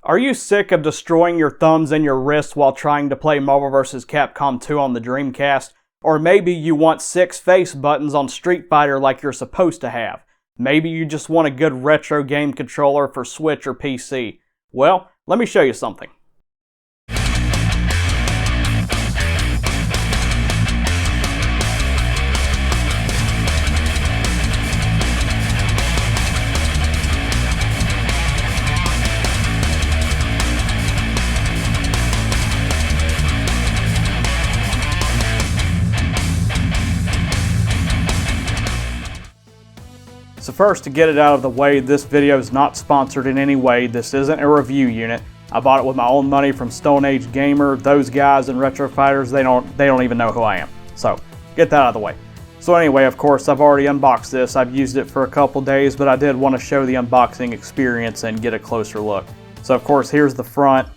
Are you sick of destroying your thumbs and your wrists while trying to play Marvel vs. Capcom 2 on the Dreamcast? Or maybe you want 6 face buttons on Street Fighter like you're supposed to have. Maybe you just want a good retro game controller for Switch or PC. Well, let me show you something. So first, to get it out of the way, this video is not sponsored in any way. This isn't a review unit. I bought it with my own money from Stone Age Gamer. Those guys and Retro Fighters, they don't even know who I am. So get that out of the way. So anyway, of course, I've already unboxed this. I've used it for a couple days, but I did want to show the unboxing experience and get a closer look. So of course, here's the front,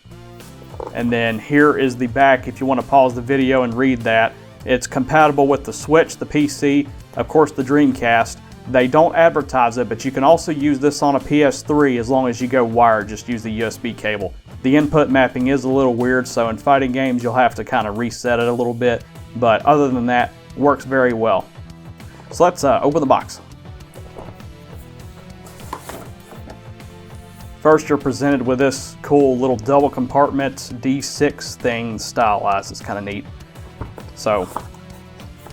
and then here is the back if you want to pause the video and read that. It's compatible with the Switch, the PC, of course the Dreamcast. They don't advertise it, but you can also use this on a PS3 as long as you go wired, just use the USB cable. The input mapping is a little weird, so in fighting games you'll have to kind of reset it a little bit, but other than that, it works very well. So let's open the box. First, you're presented with this cool little double compartment D6 thing stylized. It's kind of neat. So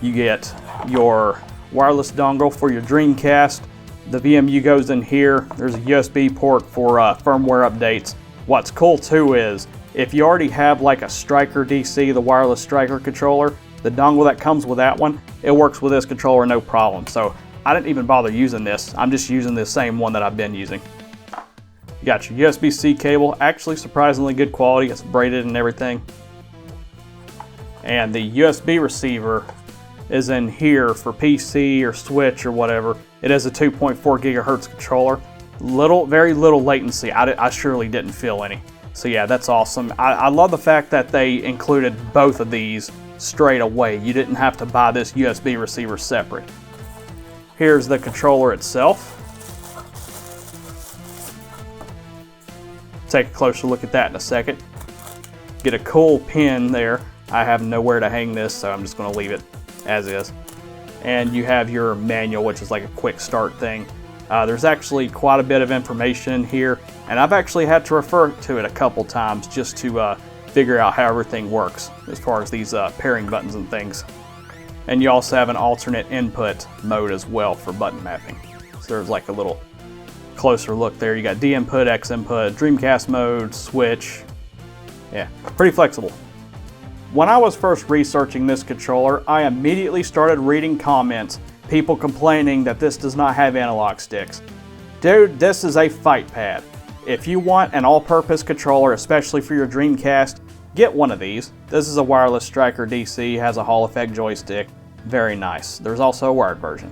you get your wireless dongle for your Dreamcast. The VMU goes in here. There's a USB port for firmware updates. What's cool too is if you already have like a Striker DC, the wireless Striker controller, the dongle that comes with that one, it works with this controller no problem. So I didn't even bother using this. I'm just using the same one that I've been using. You got your USB-C cable, actually surprisingly good quality. It's braided and everything. And the USB receiver is in here for PC or Switch or whatever. It is a 2.4 gigahertz controller. Very little latency. I surely didn't feel any. So yeah, that's awesome. I love the fact that they included both of these straight away. You didn't have to buy this USB receiver separate. Here's the controller itself. Take a closer look at that in a second. Get a cool pin there. I have nowhere to hang this, so I'm just going to leave it as is. And you have your manual, which is like a quick start thing. There's actually quite a bit of information here, and I've actually had to refer to it a couple times just to figure out how everything works as far as these pairing buttons and things. And you also have an alternate input mode as well for button mapping. So there's like a little closer look there. You got D input, X input, Dreamcast mode, Switch. Yeah, pretty flexible. When I was first researching this controller, I immediately started reading comments, people complaining that this does not have analog sticks. Dude, this is a fight pad. If you want an all-purpose controller, especially for your Dreamcast, get one of these. This is a wireless Striker DC, has a Hall effect joystick. Very nice. There's also a wired version.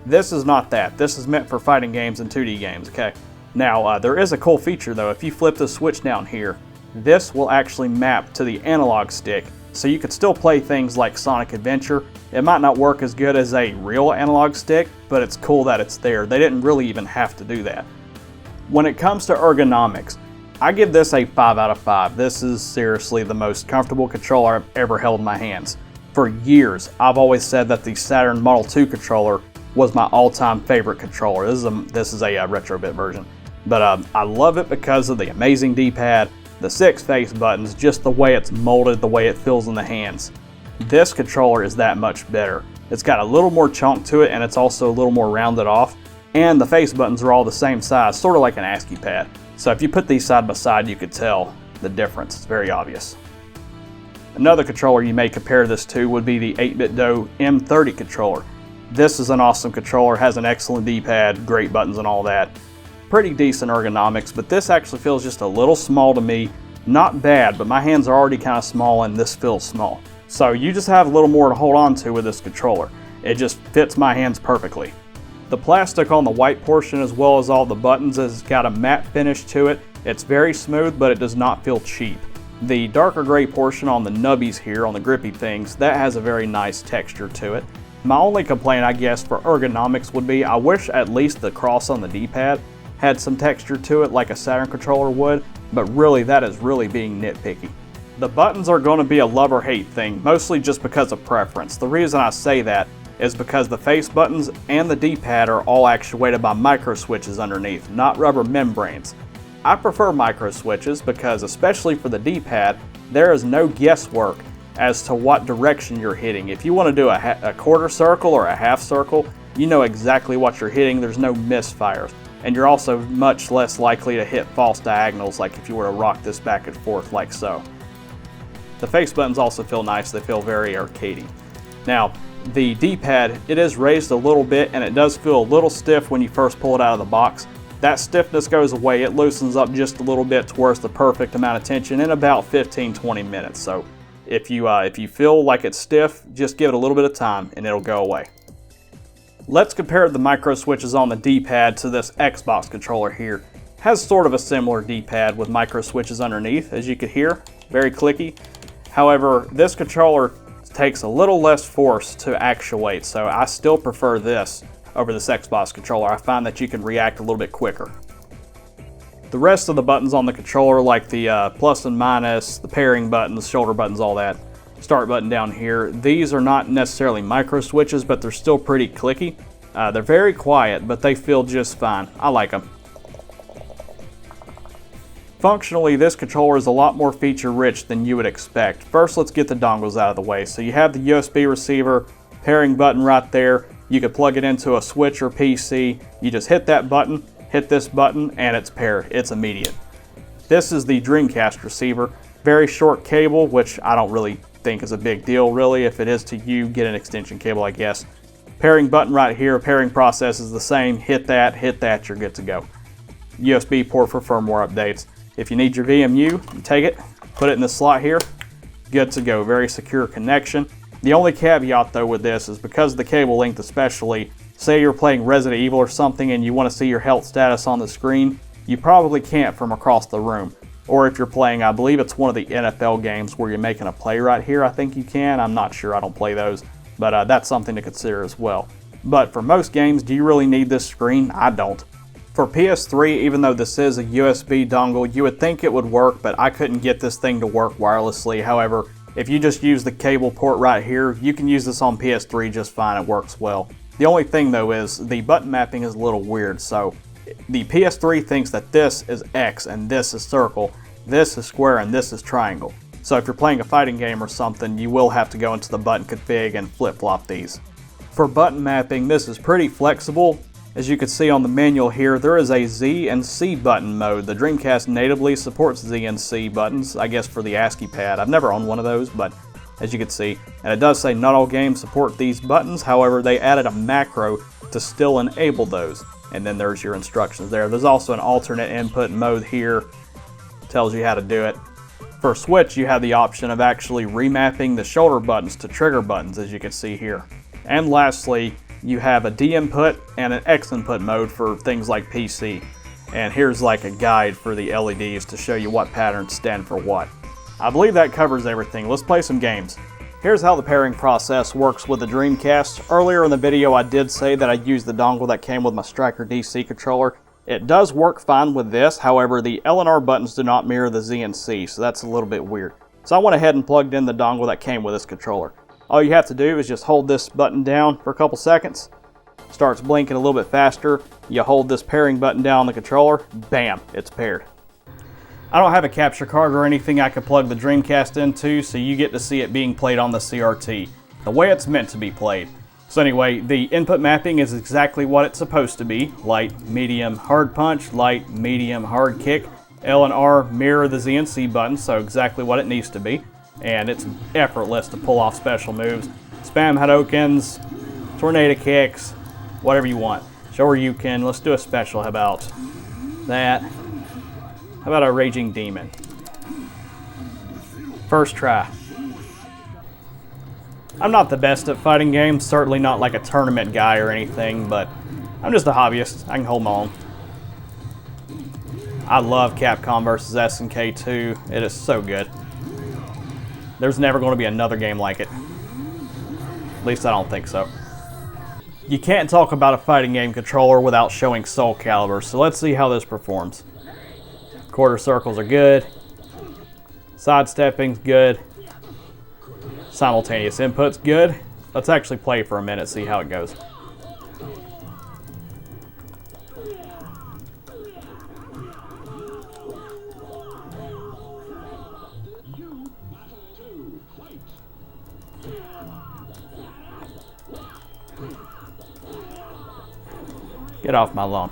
This is not that. This is meant for fighting games and 2D games, okay? Now, there is a cool feature though. If you flip the switch down here, this will actually map to the analog stick, so you could still play things like Sonic Adventure. It might not work as good as a real analog stick, but it's cool that it's there. They didn't really even have to do that. When it comes to ergonomics, I give this a 5 out of 5. This is seriously the most comfortable controller I've ever held in my hands. For years, I've always said that the Saturn Model 2 controller was my all-time favorite controller. This is a Retrobit version. But I love it because of the amazing D-pad, the 6 face buttons, just the way it's molded, the way it feels in the hands. This controller is that much better. It's got a little more chunk to it, and it's also a little more rounded off. And the face buttons are all the same size, sort of like an ASCII pad. So if you put these side by side, you could tell the difference. It's very obvious. Another controller you may compare this to would be the 8BitDo M30 controller. This is an awesome controller, has an excellent D-pad, great buttons and all that. Pretty decent ergonomics, but this actually feels just a little small to me. Not bad, but my hands are already kind of small and this feels small. So you just have a little more to hold on to with this controller. It just fits my hands perfectly. The plastic on the white portion as well as all the buttons has got a matte finish to it. It's very smooth, but it does not feel cheap. The darker gray portion on the nubbies here, on the grippy things, that has a very nice texture to it. My only complaint, I guess, for ergonomics would be I wish at least the cross on the D-pad had some texture to it like a Saturn controller would. but really that is really being nitpicky. The buttons are going to be a love or hate thing, mostly just because of preference. The reason I say that is because the face buttons and the D-pad are all actuated by micro switches underneath, not rubber membranes. I prefer micro switches because, especially for the D-pad, there is no guesswork as to what direction you're hitting. If you want to do a quarter circle or a half circle, you know exactly what you're hitting. There's no misfires. And you're also much less likely to hit false diagonals, like if you were to rock this back and forth like so. The face buttons also feel nice. They feel very arcadey. Now, the D-pad, it is raised a little bit and it does feel a little stiff when you first pull it out of the box. That stiffness goes away. It loosens up just a little bit towards the perfect amount of tension in about 15-20 minutes. So if you feel like it's stiff, just give it a little bit of time and it'll go away. Let's compare the micro switches on the D-pad to this Xbox controller here. It has sort of a similar D-pad with micro switches underneath, as you can hear, very clicky. However, this controller takes a little less force to actuate, so I still prefer this over this Xbox controller. I find that you can react a little bit quicker. The rest of the buttons on the controller, like the plus and minus, the pairing buttons, shoulder buttons, all that, start button down here, these are not necessarily micro switches, but they're still pretty clicky. They're very quiet, but they feel just fine. I like them. Functionally, this controller is a lot more feature-rich than you would expect. First, let's get the dongles out of the way. So you have the USB receiver, pairing button right there. You could plug it into a Switch or PC. You just hit that button, hit this button, and it's paired. It's immediate. This is the Dreamcast receiver. Very short cable, which I don't really think is a big deal, really. If it is to you, get an extension cable, I guess. Pairing button right here. Pairing process is the same. Hit that, you're good to go. USB port for firmware updates. If you need your VMU, you take it, put it in the slot here, good to go. Very secure connection. The only caveat though with this is because of the cable length especially, say you're playing Resident Evil or something and you want to see your health status on the screen, you probably can't from across the room. Or if you're playing, I believe it's one of the NFL games where you're making a play right here, I think you can. I'm not sure, I don't play those, but that's something to consider as well. But for most games, do you really need this screen? I don't. For PS3, even though this is a USB dongle, you would think it would work, but I couldn't get this thing to work wirelessly. However, if you just use the cable port right here, you can use this on PS3 just fine. It works well. The only thing though is the button mapping is a little weird. So the PS3 thinks that this is X and this is circle, this is square, and this is triangle. So if you're playing a fighting game or something, you will have to go into the button config and flip-flop these. For button mapping, this is pretty flexible. As you can see on the manual here, there is a Z and C button mode. The Dreamcast natively supports Z and C buttons, I guess for the ASCII pad. I've never owned one of those, but as you can see, and it does say not all games support these buttons. However, they added a macro to still enable those. And then there's your instructions there. There's also an alternate input mode here. Tells you how to do it. For Switch, you have the option of actually remapping the shoulder buttons to trigger buttons, as you can see here. And lastly, you have a D input and an X input mode for things like PC. And here's like a guide for the LEDs to show you what patterns stand for what. I believe that covers everything. Let's play some games. Here's how the pairing process works with the Dreamcast. Earlier in the video I did say that I used the dongle that came with my Striker DC controller. It does work fine with this, however the L and R buttons do not mirror the Z and C, so that's a little bit weird. So I went ahead and plugged in the dongle that came with this controller. All you have to do is just hold this button down for a couple seconds. Starts blinking a little bit faster. You hold this pairing button down on the controller, bam, it's paired. I don't have a capture card or anything I can plug the Dreamcast into, so you get to see it being played on the CRT, the way it's meant to be played. So anyway, the input mapping is exactly what it's supposed to be. Light, medium, hard punch, light, medium, hard kick. L and R mirror the Z and C buttons, so exactly what it needs to be. And it's effortless to pull off special moves. Spam Hadokens, tornado kicks, whatever you want. Shoryuken, let's do a special, how about that? How about a Raging Demon? First try. I'm not the best at fighting games, certainly not like a tournament guy or anything, but I'm just a hobbyist. I can hold my own. I love Capcom vs. SNK 2. It is so good. There's never going to be another game like it. At least I don't think so. You can't talk about a fighting game controller without showing Soul Calibur, so let's see how this performs. Quarter circles are good. Sidestepping's good. Simultaneous input's good. Let's actually play for a minute, see how it goes. Get off my lawn.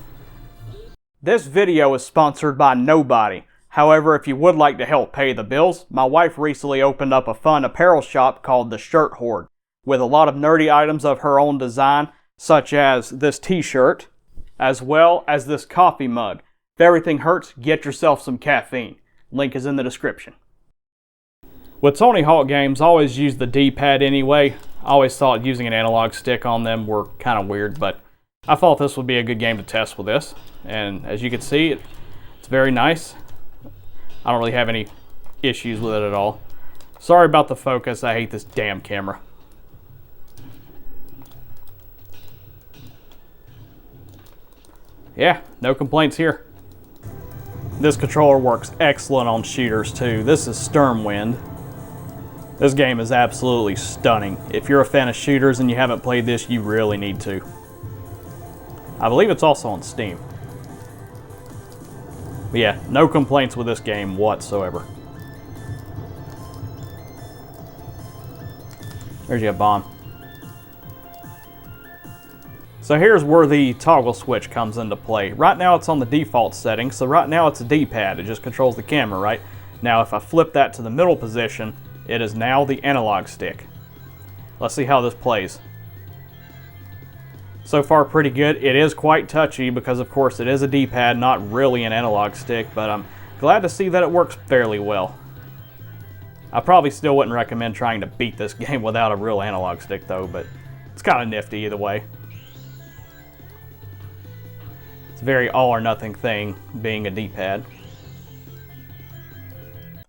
This video is sponsored by nobody. However, if you would like to help pay the bills, my wife recently opened up a fun apparel shop called The Shirt Hoard, with a lot of nerdy items of her own design, such as this t-shirt, as well as this coffee mug. If everything hurts, get yourself some caffeine. Link is in the description. With Tony Hawk games, I always use the D-pad anyway. I always thought using an analog stick on them were kind of weird, but I thought this would be a good game to test with this. And as you can see, it's very nice. I don't really have any issues with it at all. Sorry about the focus, I hate this damn camera. Yeah, no complaints here. This controller works excellent on shooters too. This is Sturmwind. This game is absolutely stunning. If you're a fan of shooters and you haven't played this, you really need to. I believe it's also on Steam. But yeah, no complaints with this game whatsoever. There's your bomb. So here's where the toggle switch comes into play. Right now it's on the default setting, so right now it's a D-pad. It just controls the camera, right? Now if I flip that to the middle position, it is now the analog stick. Let's see how this plays. So far pretty good. It is quite touchy because of course it is a D-pad, not really an analog stick, but I'm glad to see that it works fairly well. I probably still wouldn't recommend trying to beat this game without a real analog stick though, but it's kind of nifty either way. It's a very all or nothing thing being a D-pad.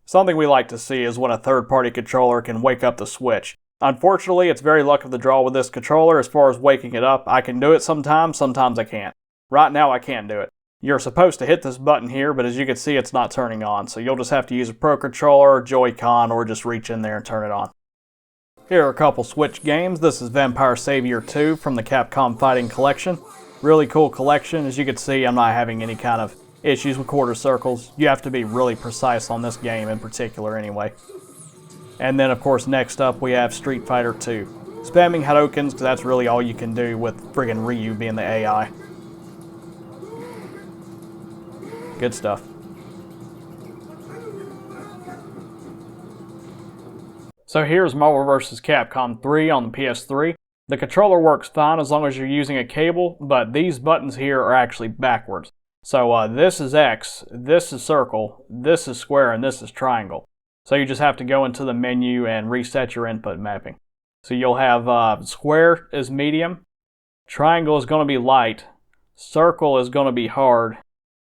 Something we like to see is when a third-party controller can wake up the Switch. Unfortunately, it's very luck of the draw with this controller as far as waking it up. I can do it sometimes I can't. Right now I can't do it. You're supposed to hit this button here, but as you can see it's not turning on, so you'll just have to use a Pro Controller, Joy-Con, or just reach in there and turn it on. Here are a couple Switch games. This is Vampire Savior 2 from the Capcom Fighting Collection. Really cool collection. As you can see, I'm not having any kind of issues with quarter circles. You have to be really precise on this game in particular anyway. And then of course next up we have Street Fighter 2. Spamming Hadoukens because that's really all you can do with friggin' Ryu being the AI. Good stuff. So here's Marvel vs. Capcom 3 on the PS3. The controller works fine as long as you're using a cable, but these buttons here are actually backwards. So this is X, this is circle, this is square, and this is triangle. So you just have to go into the menu and reset your input mapping. So you'll have square is medium, triangle is going to be light, circle is going to be hard,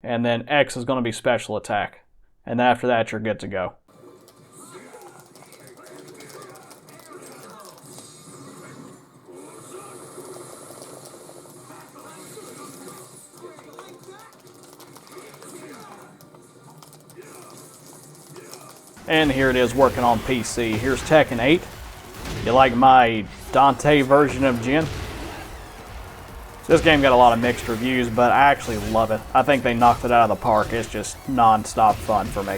and then X is going to be special attack. And then after that you're good to go. And here it is working on PC. Here's Tekken 8. You like my Dante version of Jin? This game got a lot of mixed reviews, but I actually love it. I think they knocked it out of the park. It's just non-stop fun for me.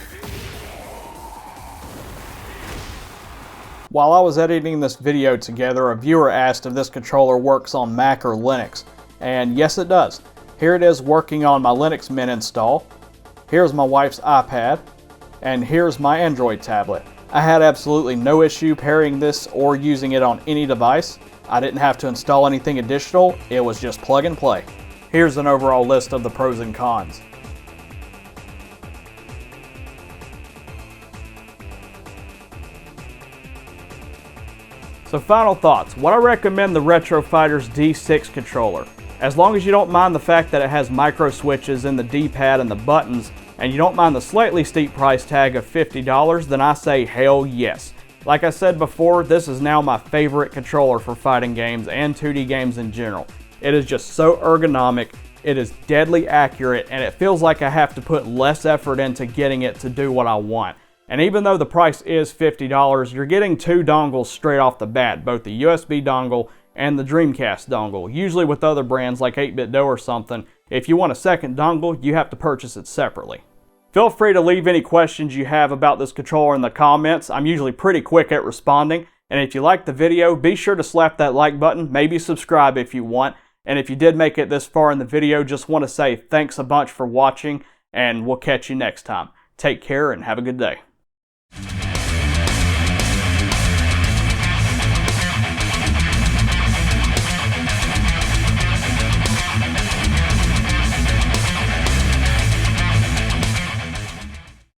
While I was editing this video together, a viewer asked if this controller works on Mac or Linux. And yes, it does. Here it is working on my Linux Mint install. Here's my wife's iPad. And here's my Android tablet. I had absolutely no issue pairing this or using it on any device. I didn't have to install anything additional, it was just plug and play. Here's an overall list of the pros and cons. So final thoughts. Would I recommend the Retro Fighters D6 controller? As long as you don't mind the fact that it has micro switches in the D-pad and the buttons, and you don't mind the slightly steep price tag of $50, then I say hell yes. Like I said before, this is now my favorite controller for fighting games and 2D games in general. It is just so ergonomic, It is deadly accurate, and it feels like I have to put less effort into getting it to do what I want. And even though the price is $50, you're getting 2 dongles straight off the bat, both the USB dongle and the Dreamcast dongle. Usually with other brands like 8BitDo or something, if you want a second dongle, you have to purchase it separately. Feel free to leave any questions you have about this controller in the comments. I'm usually pretty quick at responding. And if you liked the video, be sure to slap that like button, maybe subscribe if you want. And if you did make it this far in the video, just want to say thanks a bunch for watching, and we'll catch you next time. Take care and have a good day.